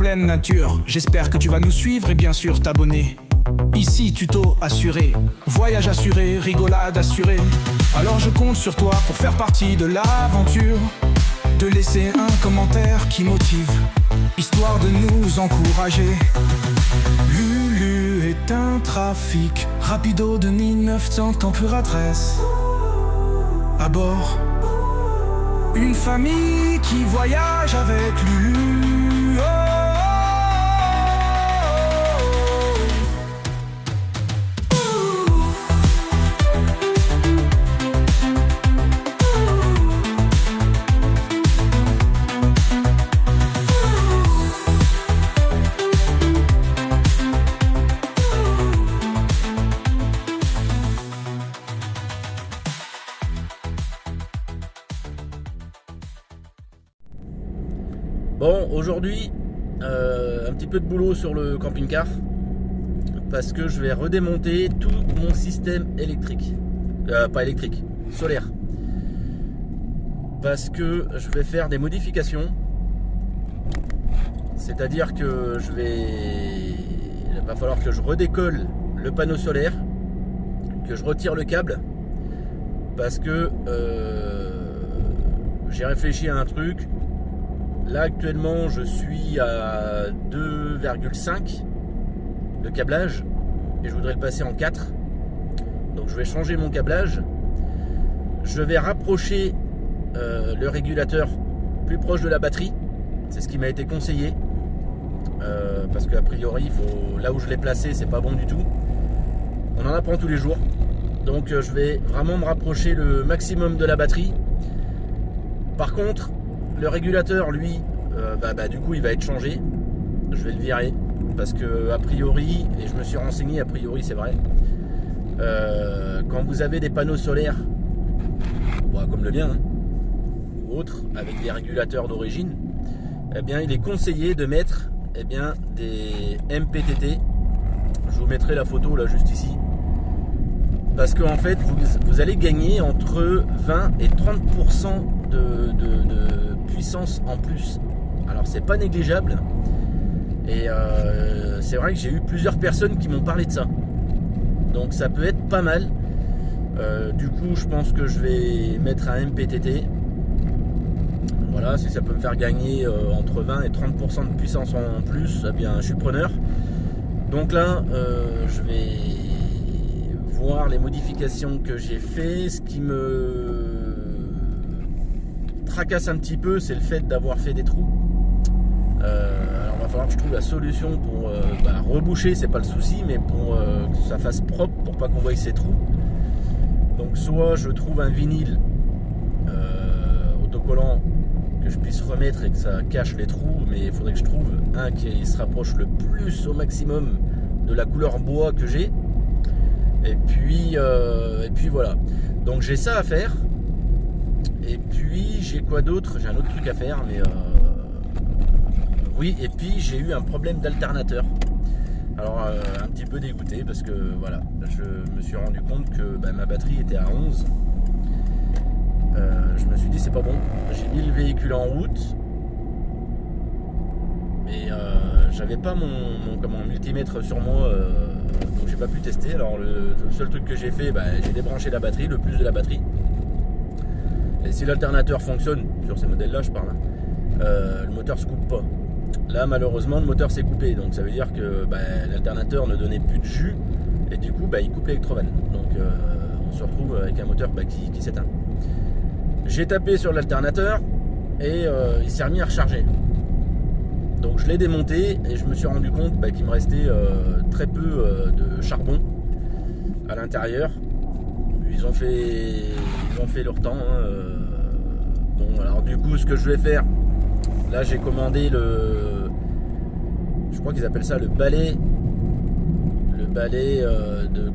pleine nature. J'espère que tu vas nous suivre et bien sûr t'abonner. Ici tuto assuré, voyage assuré, rigolade assurée. Alors je compte sur toi pour faire partie de l'aventure. De laisser un commentaire qui motive, histoire de nous encourager. Lulu est un trafic rapido de 1900 températrice. À bord, une famille qui voyage avec Lulu. Oh, Bon, aujourd'hui, un petit peu de boulot sur le camping-car parce que je vais redémonter tout mon système électrique. Pas électrique, solaire. Parce que je vais faire des modifications. C'est-à-dire que il va falloir que je redécolle le panneau solaire, que je retire le câble parce que j'ai réfléchi à un truc. Là actuellement je suis à 2,5 de câblage et je voudrais le passer en 4. Donc je vais changer mon câblage. Je vais rapprocher le régulateur plus proche de la batterie. C'est ce qui m'a été conseillé. Parce qu'a priori là où je l'ai placé c'est pas bon du tout. On en apprend tous les jours. Donc je vais vraiment me rapprocher le maximum de la batterie. Par contre, le régulateur, lui, du coup, il va être changé. Je vais le virer parce que a priori, et je me suis renseigné, a priori, c'est vrai. Quand vous avez des panneaux solaires, comme le mien, ou autres, avec des régulateurs d'origine, eh bien, il est conseillé de mettre, des MPTT. Je vous mettrai la photo là, juste ici. Parce qu'en fait, vous allez gagner entre 20 et 30% de puissance en plus. Alors c'est pas négligeable. Et c'est vrai que j'ai eu plusieurs personnes qui m'ont parlé de ça. Donc ça peut être pas mal. Du coup, je pense que je vais mettre un MPTT. Voilà, si ça peut me faire gagner entre 20 et 30% de puissance en plus, eh bien je suis preneur. Donc là, je vais voir les modifications que j'ai fait. Ce qui me tracasse un petit peu, c'est le fait d'avoir fait des trous. Alors il va falloir que je trouve la solution pour reboucher, c'est pas le souci, mais pour que ça fasse propre, pour pas qu'on voie ces trous. Donc soit je trouve un vinyle autocollant que je puisse remettre et que ça cache les trous, mais il faudrait que je trouve un qui se rapproche le plus au maximum de la couleur bois que j'ai. Et puis voilà. Donc j'ai ça à faire. Et puis j'ai quoi d'autre? J'ai un autre truc à faire, mais oui. Et puis j'ai eu un problème d'alternateur. Alors un petit peu dégoûté parce que voilà, je me suis rendu compte que ma batterie était à 11. Je me suis dit c'est pas bon. J'ai mis le véhicule en route. Et j'avais pas mon multimètre sur moi. Donc j'ai pas pu tester. Alors le seul truc que j'ai fait, j'ai débranché la batterie, le plus de la batterie. Et si l'alternateur fonctionne, sur ces modèles là je parle, le moteur se coupe pas. Là malheureusement le moteur s'est coupé, donc ça veut dire que l'alternateur ne donnait plus de jus et du coup il coupe l'électrovanne. Donc on se retrouve avec un moteur qui s'éteint. J'ai tapé sur l'alternateur et il s'est remis à recharger. Donc je l'ai démonté et je me suis rendu compte qu'il me restait très peu de charbon à l'intérieur. Ils ont fait leur temps. Bon, alors du coup, ce que je vais faire, là j'ai commandé je crois qu'ils appellent ça le balai de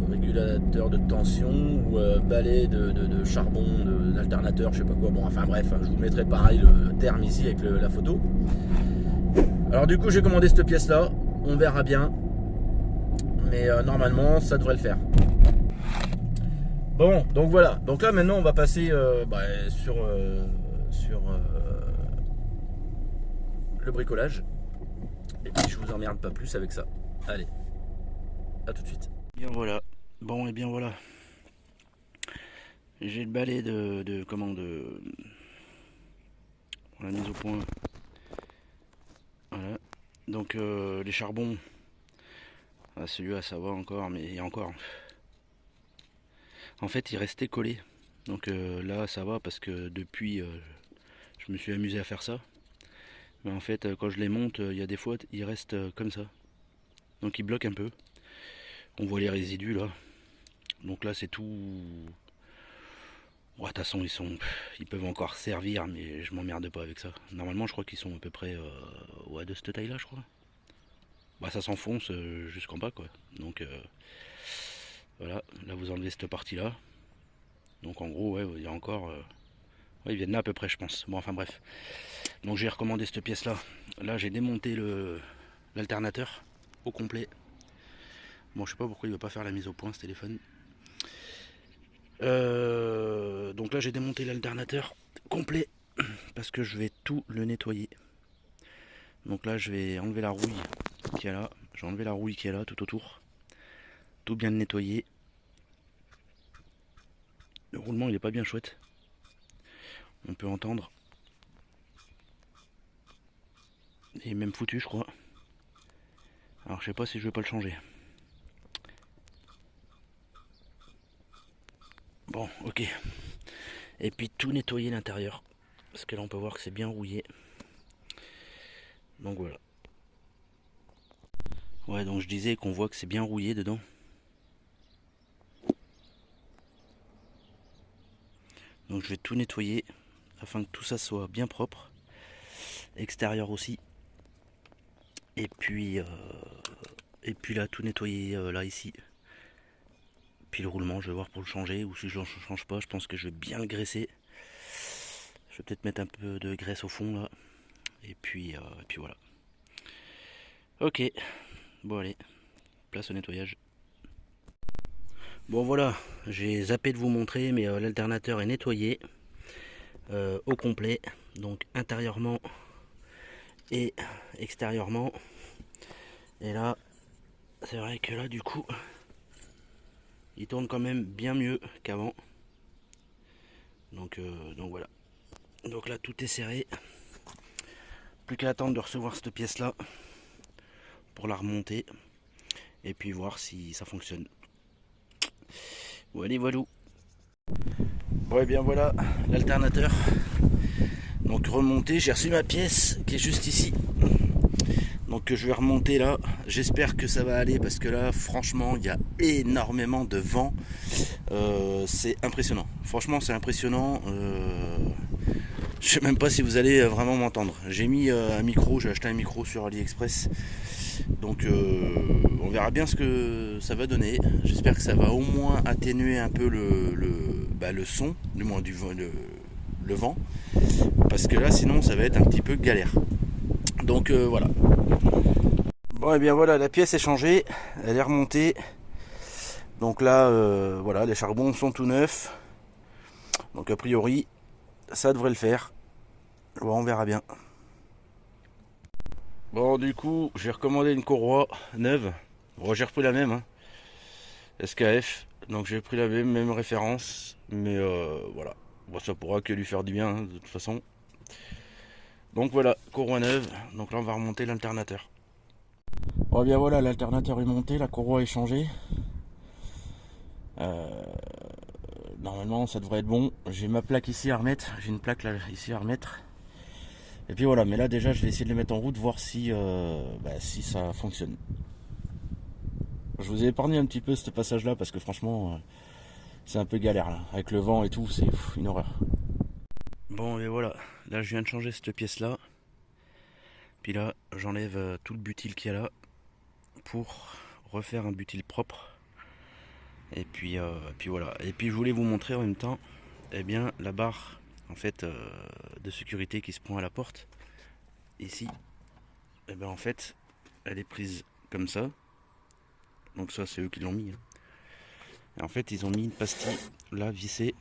régulateur de tension ou balai de charbon d'alternateur, je sais pas quoi. Bon, enfin bref, je vous mettrai pareil le terme ici avec la photo. Alors du coup, j'ai commandé cette pièce là. On verra bien, mais normalement, ça devrait le faire. Bon, donc voilà. Donc là maintenant, on va passer sur le bricolage. Et puis je vous emmerde pas plus avec ça. Allez, à tout de suite. Bien voilà. Bon et bien voilà. J'ai le balai de pour la mise au point. Voilà. Donc les charbons. Celui-là ça va encore, mais il y a encore. En fait il restait collé. Donc là ça va parce que depuis je me suis amusé à faire ça. Mais en fait quand je les monte, il y a des fois ils restent comme ça. Donc ils bloquent un peu. On voit les résidus là. Donc là c'est tout. De toute façon ils peuvent encore servir, mais je m'emmerde pas avec ça. Normalement je crois qu'ils sont à peu près de cette taille là je crois. Bah ça s'enfonce jusqu'en bas quoi. Donc voilà, là vous enlevez cette partie là. Donc en gros ouais il y a encore. Ouais, ils viennent là à peu près je pense. Bon enfin bref. Donc j'ai recommandé cette pièce là. Là j'ai démonté l'alternateur au complet. Bon je sais pas pourquoi il veut pas faire la mise au point ce téléphone. Donc là j'ai démonté l'alternateur complet parce que je vais tout le nettoyer. Donc là je vais enlever la rouille qui est là. Je vais enlever la rouille qui est là tout autour. Tout bien le nettoyer. Le roulement il est pas bien chouette. On peut entendre. Il est même foutu je crois. Alors je sais pas si je vais pas le changer. Bon ok. Et puis tout nettoyer l'intérieur. Parce que là on peut voir que c'est bien rouillé. Donc voilà. Ouais donc je disais qu'on voit que c'est bien rouillé dedans. Donc je vais tout nettoyer afin que tout ça soit bien propre. Extérieur aussi. Et puis là tout nettoyer là ici. Puis le roulement je vais voir pour le changer. Ou si je ne change pas je pense que je vais bien le graisser. Je vais peut-être mettre un peu de graisse au fond là. Et puis voilà. Ok. Bon allez. Place au nettoyage. Bon voilà. J'ai zappé de vous montrer mais l'alternateur est nettoyé. Au complet. Donc intérieurement et extérieurement. Et là c'est vrai que là du coup il tourne quand même bien mieux qu'avant. Donc voilà. Donc là tout est serré. Plus qu'à attendre de recevoir cette pièce là pour la remonter et puis voir si ça fonctionne. Voilà voilou. Bon et bien voilà l'alternateur. Donc remonté, j'ai reçu ma pièce qui est juste ici. Donc je vais remonter là. J'espère que ça va aller parce que là franchement il y a énormément de vent. C'est impressionnant. Franchement c'est impressionnant. Je sais même pas si vous allez vraiment m'entendre. J'ai mis un micro, j'ai acheté un micro sur AliExpress. Donc on verra bien ce que ça va donner. J'espère que ça va au moins atténuer un peu le son, du moins le vent. Parce que là sinon ça va être un petit peu galère. Donc voilà. Bon et bien voilà, la pièce est changée, elle est remontée. Donc là voilà, les charbons sont tout neufs. Donc a priori ça devrait le faire. Bon, on verra bien. Bon du coup j'ai recommandé une courroie neuve. Bon, j'ai repris la même hein. SKF. Donc j'ai pris la même référence. Mais voilà. Bon, ça pourra que lui faire du bien hein, de toute façon. Donc voilà, courroie neuve. Donc là on va remonter l'alternateur. Bon bien voilà, l'alternateur est monté, la courroie est changée. Normalement ça devrait être bon. J'ai ma plaque ici à remettre. J'ai une plaque là ici à remettre. Et puis voilà, mais là déjà je vais essayer de les mettre en route, voir si ça fonctionne. Je vous ai épargné un petit peu ce passage là parce que franchement c'est un peu galère là. Avec le vent et tout, c'est une horreur. Bon et voilà, là je viens de changer cette pièce là. Puis là j'enlève tout le butyl qu'il y a là pour refaire un butyl propre. Et puis voilà. Et puis je voulais vous montrer en même temps bien la barre en fait de sécurité qui se prend à la porte. Ici, en fait elle est prise comme ça. Donc ça c'est eux qui l'ont mis. Et en fait ils ont mis une pastille là vissée.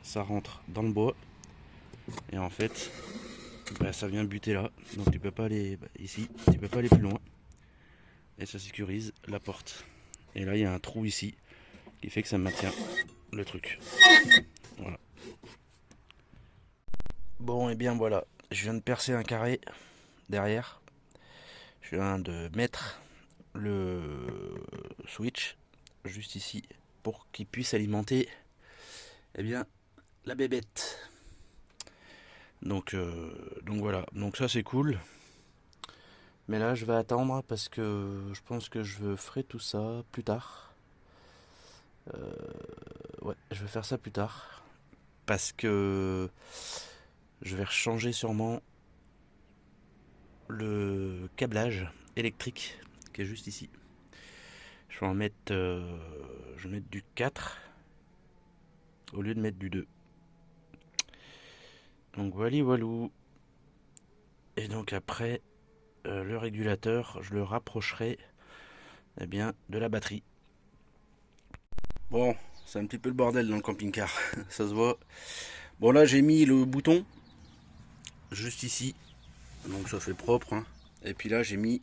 Ça rentre dans le bois. Et en fait bah, ça vient buter là, donc tu peux pas aller ici, tu peux pas aller plus loin. Et ça sécurise la porte. Et là il y a un trou ici qui fait que ça maintient le truc. Voilà. Bon et bien voilà, je viens de percer un carré derrière. Je viens de mettre le switch juste ici pour qu'il puisse alimenter bien la bébête. Donc voilà, donc ça c'est cool. Mais là je vais attendre parce que je pense que je ferai tout ça plus tard. Ouais, je vais faire ça plus tard. Parce que je vais changer sûrement le câblage électrique qui est juste ici. Je vais en mettre, je vais mettre du 4 au lieu de mettre du 2. Donc voilà, voilou. Et donc après, le régulateur, je le rapprocherai de la batterie. Bon, c'est un petit peu le bordel dans le camping-car, ça se voit. Bon là j'ai mis le bouton juste ici, donc ça fait propre. Hein. Et puis là j'ai mis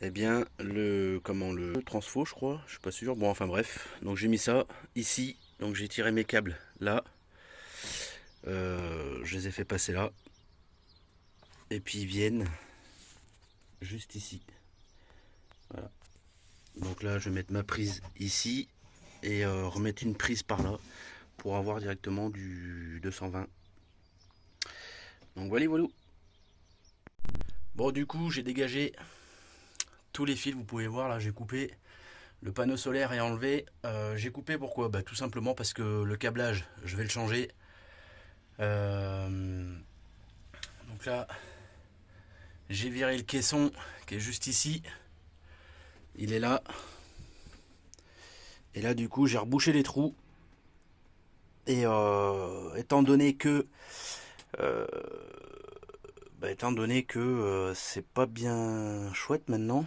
le transfo je crois, je suis pas sûr. Bon enfin bref, donc j'ai mis ça ici, donc j'ai tiré mes câbles là. Je les ai fait passer là. Et puis ils viennent juste ici. Voilà. Donc là je vais mettre ma prise ici et remettre une prise par là pour avoir directement du 220. Donc voilà. Bon du coup j'ai dégagé tous les fils, vous pouvez voir là j'ai coupé. Le panneau solaire est enlevé. J'ai coupé pourquoi? Bah, tout simplement parce que le câblage je vais le changer. Donc là j'ai viré le caisson qui est juste ici. Il est là. Et là du coup j'ai rebouché les trous. Et étant donné que c'est pas bien chouette maintenant,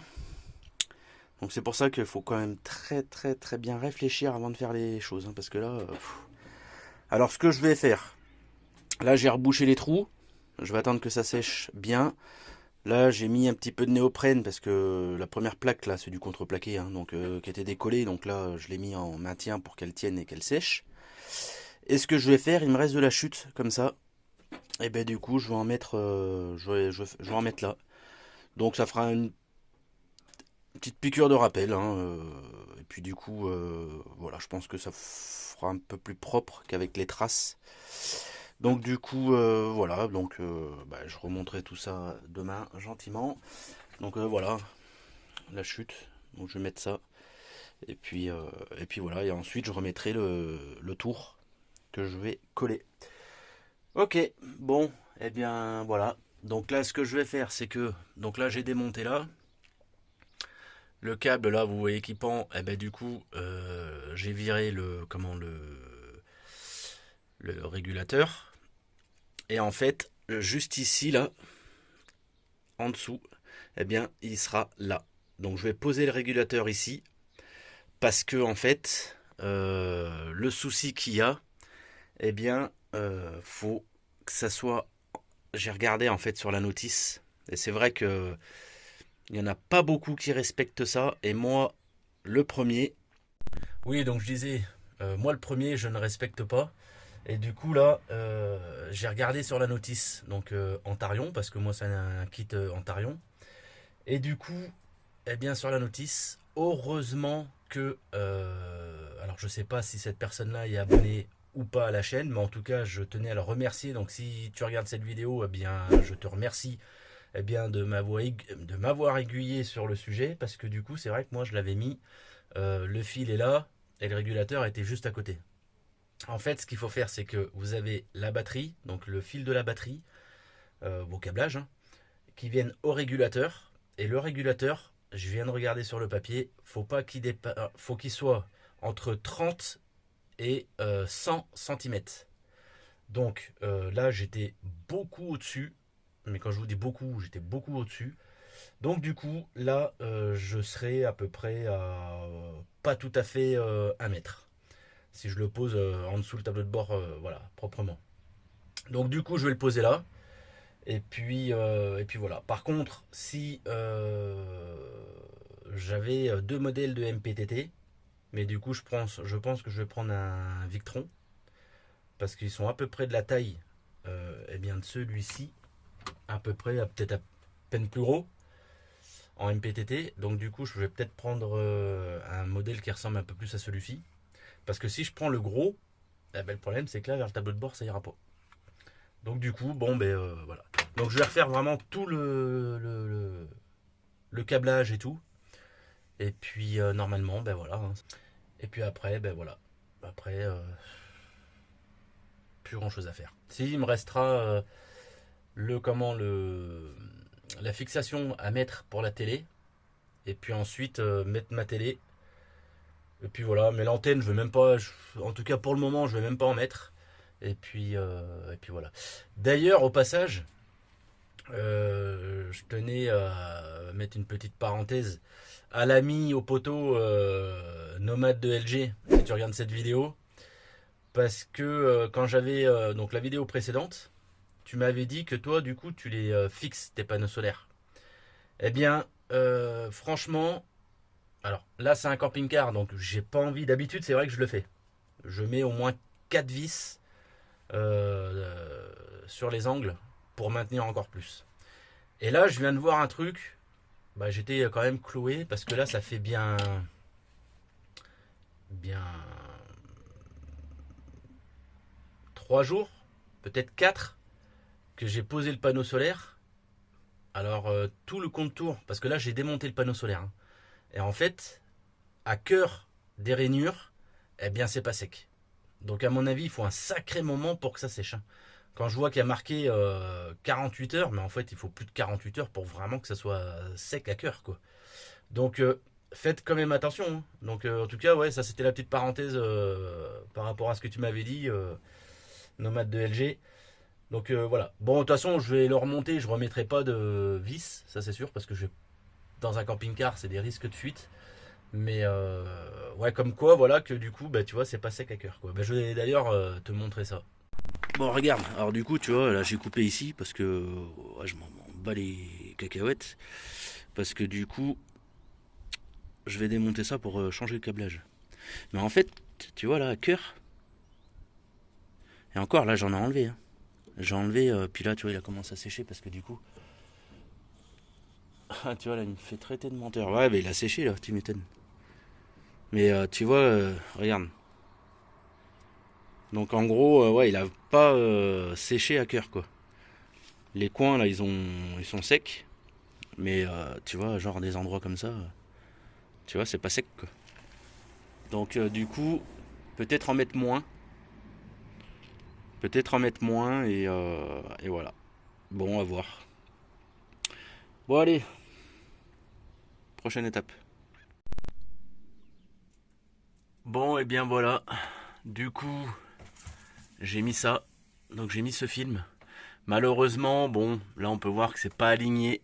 donc c'est pour ça qu'il faut quand même très bien réfléchir avant de faire les choses, hein, parce que là alors ce que je vais faire, là j'ai rebouché les trous, je vais attendre que ça sèche bien. Là j'ai mis un petit peu de néoprène parce que la première plaque là c'est du contreplaqué, hein, donc qui était décollée, donc là je l'ai mis en maintien pour qu'elle tienne et qu'elle sèche. Et ce que je vais faire, il me reste de la chute comme ça. Et ben du coup, je vais en mettre, je vais en mettre là. Donc ça fera une petite piqûre de rappel. Hein, et puis du coup, voilà, je pense que ça fera un peu plus propre qu'avec les traces. Donc du coup, voilà. Donc je remonterai tout ça demain gentiment. Donc voilà, la chute. Donc je vais mettre ça. Et puis voilà. Et ensuite, je remettrai le tour que je vais coller. Ok, bon, et bien voilà. Donc là ce que je vais faire c'est que, donc là j'ai démonté là. Le câble là vous voyez qui pend, et ben du coup j'ai viré le régulateur. Et en fait juste ici là, en dessous, et bien il sera là. Donc je vais poser le régulateur ici. Parce que en fait le souci qu'il y a, eh bien faut que ça soit, j'ai regardé en fait sur la notice et c'est vrai que il n'y en a pas beaucoup qui respectent ça, et moi le premier. Oui, donc je disais moi le premier je ne respecte pas, et du coup là j'ai regardé sur la notice, donc Antarion, parce que moi c'est un kit Antarion, et du coup bien sur la notice, heureusement que alors je sais pas si cette personne là est abonnée ou pas à la chaîne, mais en tout cas je tenais à le remercier. Donc si tu regardes cette vidéo, je te remercie de m'avoir aiguillé sur le sujet, parce que du coup c'est vrai que moi je l'avais mis, le fil est là et le régulateur était juste à côté. En fait ce qu'il faut faire c'est que vous avez la batterie, donc le fil de la batterie, vos câblages, hein, qui viennent au régulateur, et le régulateur, je viens de regarder sur le papier, faut qu'il soit entre 30 et 100 cm. Donc là j'étais beaucoup au-dessus, mais quand je vous dis beaucoup, j'étais beaucoup au-dessus. Donc du coup là je serai à peu près à pas tout à fait 1 mètre, si je le pose en dessous le tableau de bord, voilà, proprement. Donc du coup je vais le poser là, Et puis voilà. Par contre, si j'avais deux modèles de MPTT, mais du coup je pense que je vais prendre un Victron, parce qu'ils sont à peu près de la taille eh bien de celui-ci, à peu près, peut-être à peine plus gros en MPTT. Donc du coup je vais peut-être prendre un modèle qui ressemble un peu plus à celui-ci, parce que si je prends le gros, eh ben, le problème c'est que là vers le tableau de bord ça ira pas. Donc du coup bon ben voilà. Donc je vais refaire vraiment tout le câblage et tout. Et puis normalement ben voilà. Et puis après ben voilà. Après plus grand chose à faire. Si il me restera la fixation à mettre pour la télé. Et puis ensuite mettre ma télé. Et puis voilà, mais l'antenne, je vais même pas. En tout cas pour le moment, je vais même pas en mettre. Et puis voilà. D'ailleurs, au passage, je tenais à mettre une petite parenthèse à l'ami au poteau nomade de LG, si tu regardes cette vidéo, parce que quand j'avais donc la vidéo précédente, tu m'avais dit que toi, du coup, tu les fixes tes panneaux solaires. Eh bien, franchement, alors là, c'est un camping-car, donc j'ai pas envie. D'habitude, c'est vrai que je le fais. Je mets au moins 4 vis sur les angles pour maintenir encore plus. Et là, je viens de voir un truc. Bah, j'étais quand même cloué parce que là, ça fait bien 3 jours, peut-être 4, que j'ai posé le panneau solaire. Alors, tout le contour, parce que là, j'ai démonté le panneau solaire. Hein. Et en fait, à cœur des rainures, eh bien, c'est pas sec. Donc, à mon avis, il faut un sacré moment pour que ça sèche. Hein. Quand je vois qu'il y a marqué 48 heures, mais en fait, il faut plus de 48 heures pour vraiment que ça soit sec à cœur, quoi. Donc, faites quand même attention. Hein. Donc, en tout cas, ouais, ça, c'était la petite parenthèse par rapport à ce que tu m'avais dit, nomade de LG. Donc, voilà. Bon, de toute façon, je vais le remonter. Je remettrai pas de vis, ça c'est sûr, parce que dans un camping-car, c'est des risques de fuite. Mais ouais, comme quoi, voilà, que du coup, bah, tu vois, c'est pas sec à cœur, quoi. Bah, je vais d'ailleurs te montrer ça. Bon, regarde, alors du coup, tu vois, là j'ai coupé ici parce que ouais, je m'en bats les cacahuètes. Parce que du coup, je vais démonter ça pour changer le câblage. Mais en fait, tu vois là, à cœur. Et encore, là j'en ai enlevé. Hein. J'ai enlevé, puis là, tu vois, il a commencé à sécher parce que du coup. Ah, tu vois, là, il me fait traiter de menteur. Ouais, mais il a séché là, tu m'étonnes. Mais tu vois, regarde. Donc en gros, ouais, il a pas séché à cœur quoi. Les coins là, ils sont secs, mais tu vois, genre des endroits comme ça, tu vois, c'est pas sec quoi. Donc du coup, peut-être en mettre moins, et voilà. Bon, à voir. Bon allez, prochaine étape. Bon et bien voilà. Du coup, j'ai mis ça. Donc j'ai mis ce film. Malheureusement, bon, là on peut voir que c'est pas aligné.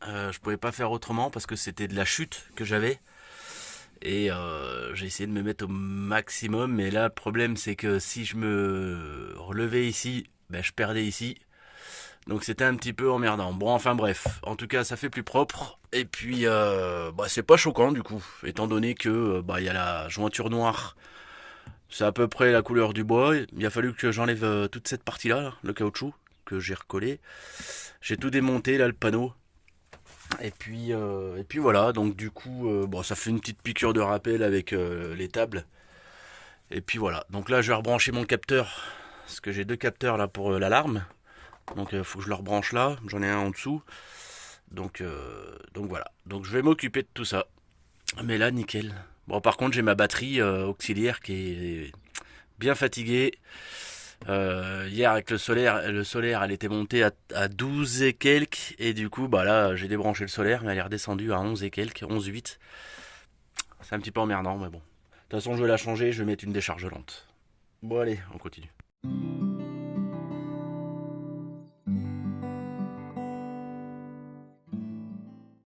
Je pouvais pas faire autrement parce que c'était de la chute que j'avais. Et j'ai essayé de me mettre au maximum. Mais là, le problème, c'est que si je me relevais ici, ben, je perdais ici. Donc c'était un petit peu emmerdant. Bon, enfin bref. En tout cas, ça fait plus propre. Et puis, bah, c'est pas choquant du coup. Étant donné que bah, y a la jointure noire. C'est à peu près la couleur du bois. Il a fallu que j'enlève toute cette partie-là, là, le caoutchouc, que j'ai recollé. J'ai tout démonté, là, le panneau. Et puis voilà, donc du coup, bon, ça fait une petite piqûre de rappel avec les tables. Et puis voilà, donc là, je vais rebrancher mon capteur. Parce que j'ai deux capteurs là pour l'alarme. Donc il faut que je le rebranche là. J'en ai un en dessous. Donc voilà, donc je vais m'occuper de tout ça. Mais là, nickel. Bon, par contre, j'ai ma batterie auxiliaire qui est bien fatiguée. Hier avec le solaire, elle était montée à 12 et quelques. Et du coup, bah là, j'ai débranché le solaire, mais elle est redescendue à 11 et quelques, 11,8. C'est un petit peu emmerdant, mais bon. De toute façon, je vais la changer, je vais mettre une décharge lente. Bon, allez, on continue.